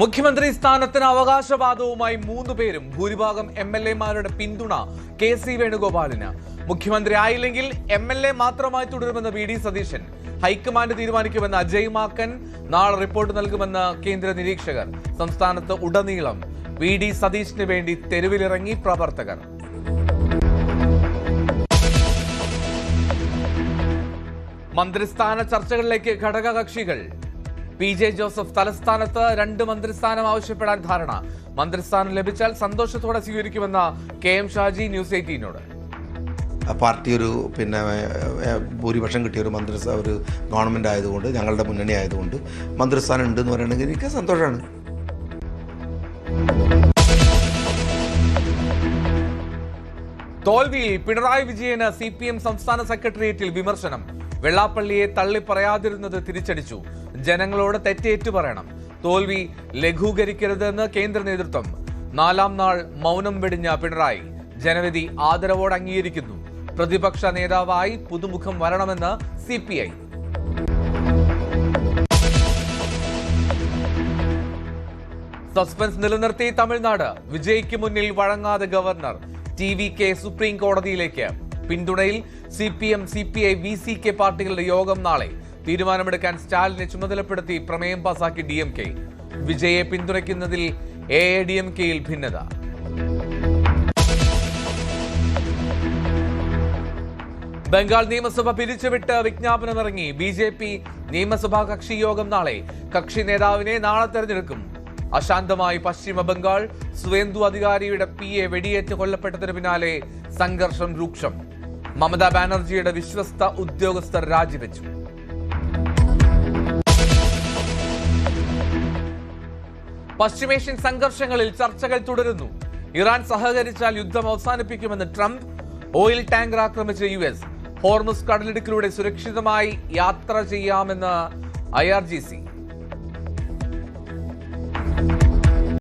മുഖ്യമന്ത്രി സ്ഥാനത്തിന് അവകാശവാദവുമായി 3 പേരും ഭൂരിഭാഗം MLA-മാരുടെ പിന്തുണ KC വേണുഗോപാലിന്. മുഖ്യമന്ത്രി ആയില്ലെങ്കിൽ MLA മാത്രമായി തുടരുമെന്ന് VD സതീശൻ. ഹൈക്കമാൻഡ് തീരുമാനിക്കുമെന്ന് അജയ് മാക്കൻ. നാളെ റിപ്പോർട്ട് നൽകുമെന്ന് കേന്ദ്ര നിരീക്ഷകർ. സംസ്ഥാനത്ത് ഉടനീളം VD സതീശന് വേണ്ടി തെരുവിലിറങ്ങി പ്രവർത്തകർ. മന്ത്രിസ്ഥാന ചർച്ചകളിലേക്ക് ഘടകകക്ഷികൾ. PJ ജോസഫ് തലസ്ഥാനത്ത് 2 മന്ത്രിസ്ഥാനം ആവശ്യപ്പെടാൻ ധാരണ. മന്ത്രിസ്ഥാനം ലഭിച്ചാൽ സന്തോഷത്തോടെ സ്വീകരിക്കുമെന്ന KM ഷാജി ന്യൂസ് 18നോട്. പാർട്ടി ഒരു ഭൂരിപക്ഷം കിട്ടിയ ഒരു ഒരു ഗവൺമെൻറ് ആയതുകൊണ്ട്, ഞങ്ങളുടെ മുന്നണി ആയതുകൊണ്ട് മന്ത്രിസ്ഥാനം ഉണ്ടെന്ന് പറയുകയാണെങ്കിൽ എനിക്ക് സന്തോഷമാണ്. തോൽവിയിൽ പിണറായി വിജയന് CPM സംസ്ഥാന സെക്രട്ടേറിയറ്റിൽ വിമർശനം. വെള്ളാപ്പള്ളിയെ തള്ളി പറയാതിരുന്നത് തിരിച്ചടിച്ചു. ജനങ്ങളോട് തെറ്റേറ്റു പറയണം. തോൽവി ലഘൂകരിക്കരുതെന്ന് കേന്ദ്ര നേതൃത്വം. 4ാം നാൾ മൗനം വെടിഞ്ഞ പിണറായി ജനവിധി ആദരവോടെ അംഗീകരിക്കുന്നു. പ്രതിപക്ഷ നേതാവായി പുതുമുഖം വരണമെന്ന് CPI. സസ്പെൻസ് നിലനിർത്തി തമിഴ്നാട്. വിജയ്ക്ക് മുന്നിൽ വഴങ്ങാതെ ഗവർണർ. TVK സുപ്രീം കോടതിയിലേക്ക്. പിന്തുണയിൽ CPM, CPI, VCK പാർട്ടികളുടെ യോഗം നാളെ. തീരുമാനമെടുക്കാൻ സ്റ്റാലിനെ ചുമതലപ്പെടുത്തി പ്രമേയം പാസാക്കി DMK. വിജയെ പിന്തുണയ്ക്കുന്നതിൽ AADMK-യിൽ ഭിന്നത. ബംഗാൾ നിയമസഭ പിരിച്ചുവിട്ട് വിജ്ഞാപനമിറങ്ങി. BJP നിയമസഭാ കക്ഷി യോഗം നാളെ. കക്ഷി നേതാവിനെ നാളെ തെരഞ്ഞെടുക്കും. അശാന്തമായി പശ്ചിമ ബംഗാൾ. സുവേന്ദു അധികാരിയുടെ PA വെടിയേറ്റ് കൊല്ലപ്പെട്ടതിന് പിന്നാലെ സംഘർഷം രൂക്ഷം. മമതാ ബാനർജിയുടെ വിശ്വസ്ത ഉദ്യോഗസ്ഥർ രാജിവെച്ചു. പശ്ചിമേഷ്യൻ സംഘർഷങ്ങളിൽ ചർച്ചകൾ തുടരുന്നു. ഇറാൻ സഹകരിച്ചാൽ യുദ്ധം അവസാനിപ്പിക്കുമെന്ന് ട്രംപ്. ഓയിൽ ടാങ്കർ ആക്രമിച്ച US. ഹോർമുസ് കടലിടുക്കിലൂടെ സുരക്ഷിതമായി യാത്ര ചെയ്യാമെന്ന് IRGC.